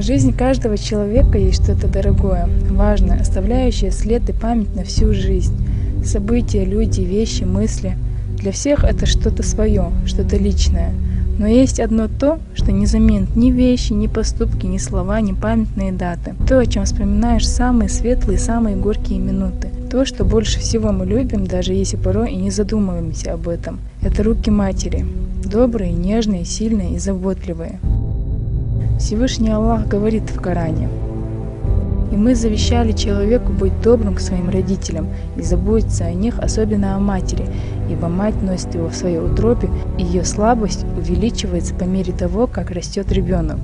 жизни каждого человека есть что-то дорогое, важное, оставляющее след и память на всю жизнь. События, люди, вещи, мысли. Для всех это что-то свое, что-то личное. Но есть одно то, что не заменит ни вещи, ни поступки, ни слова, ни памятные даты. То, о чем вспоминаешь самые светлые, самые горькие минуты. То, что больше всего мы любим, даже если порой и не задумываемся об этом. Это руки матери. Добрые, нежные, сильные и заботливые. Всевышний Аллах говорит в Коране: «И мы завещали человеку быть добрым к своим родителям и заботиться о них, особенно о матери, ибо мать носит его в своей утробе, и ее слабость увеличивается по мере того, как растет ребенок».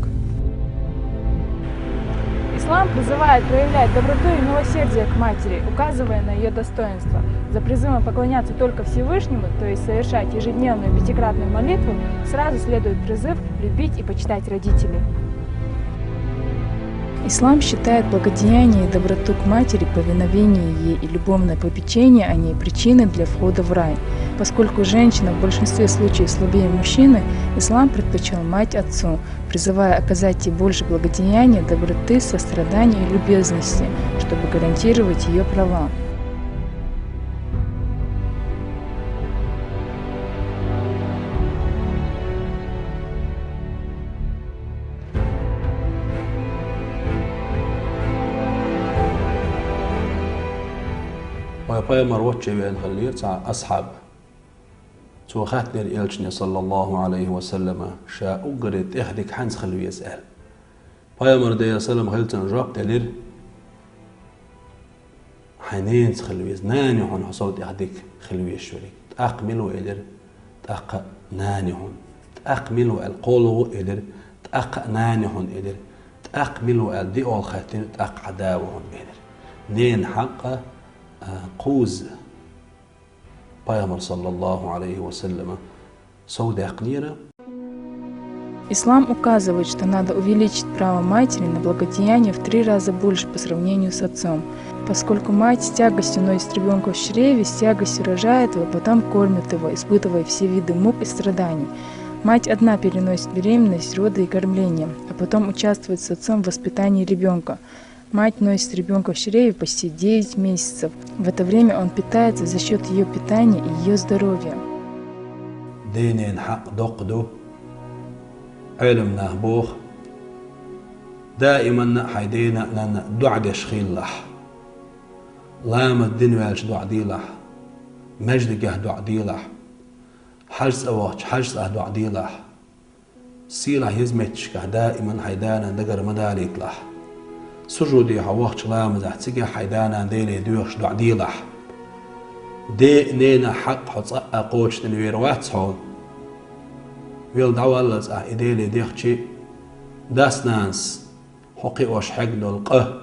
Ислам призывает проявлять доброту и милосердие к матери, указывая на ее достоинство. За призывом поклоняться только Всевышнему, то есть совершать ежедневную пятикратную молитву, сразу следует призыв любить и почитать родителей. Ислам считает благодеяние и доброту к матери, повиновение ей и любовное попечение о ней причиной для входа в рай. Поскольку женщина в большинстве случаев слабее мужчины, ислам предпочел мать отцу, призывая оказать ей больше благодеяния, доброты, сострадания и любезности, чтобы гарантировать ее права. Peygamber våtçeven hallir ta ashab. Så khatler elçine sallallahu aleyhi ve selleme şa ugret ehdik hans khalvi yesal. Peygamber de sallam haltan jab delir. Hanin khalvi nani hon hasad ehdik khalvi şurik. Aqmilu elir taq nani hon. Aqmilu al qulu elir taq nani hon elir. Aqmilu al di al khatin taq adawhon elir. Nin haqqa قوز Пайгамбар саллаллаху алейхи ва саллама сауда акнира. Ислам указывает, что надо увеличить право матери на благодеяние в 3 раза больше по сравнению с отцом, поскольку мать с тягостью носит ребенка в чреве, с тягостью рожает его, потом кормит его, испытывая все виды мук и страданий. Мать одна переносит беременность, роды и кормление, а потом участвует с отцом в воспитании ребенка. Мать носит ребенка в чреве почти 9 месяцев. В это время он питается за счет ее питания и ее здоровья. سجودي حواخ لام زحتك حيدانا ديلي دوخش دعديلح دي نينا حق حص اقوش تنوير واتسون ويل دعوالز ايديلي ديخشي داس ناس حقي وش حق للقه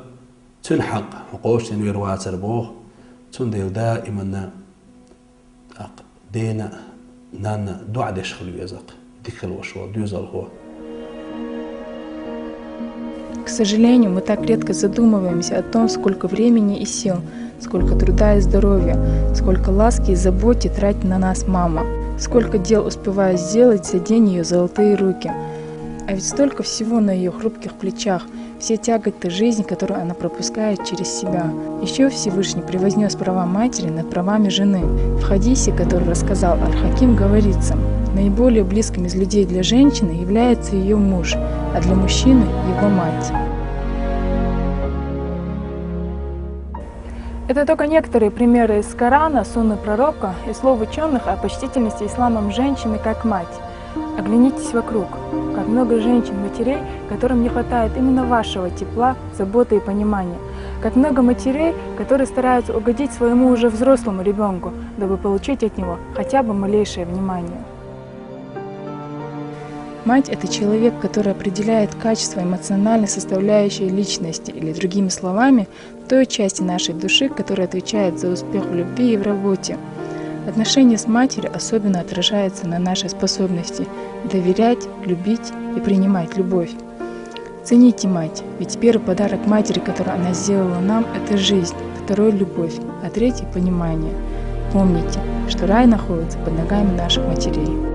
تنحق حقوش تنوير واتر بوخ تنديل دائما دينا نانا دعدش خلو يزق ديكل وشو ديوزل هو. К сожалению, мы так редко задумываемся о том, сколько времени и сил, сколько труда и здоровья, сколько ласки и заботы тратит на нас мама, сколько дел успевает сделать за день ее золотые руки. А ведь столько всего на ее хрупких плечах, все тяготы жизни, которую она пропускает через себя. Еще Всевышний превознес права матери над правами жены. В хадисе, который рассказал Аль-Хаким, говорится: наиболее близким из людей для женщины является ее муж, а для мужчины – его мать. Это только некоторые примеры из Корана, сунны пророка и слов ученых о почтительности исламом женщины как мать. Оглянитесь вокруг, как много женщин-матерей, которым не хватает именно вашего тепла, заботы и понимания. Как много матерей, которые стараются угодить своему уже взрослому ребенку, дабы получить от него хотя бы малейшее внимание. Мать – это человек, который определяет качество эмоциональной составляющей личности, или другими словами, той части нашей души, которая отвечает за успех в любви и в работе. Отношение с матерью особенно отражается на нашей способности доверять, любить и принимать любовь. Цените мать, ведь первый подарок матери, который она сделала нам – это жизнь, второй – любовь, а третий – понимание. Помните, что рай находится под ногами наших матерей.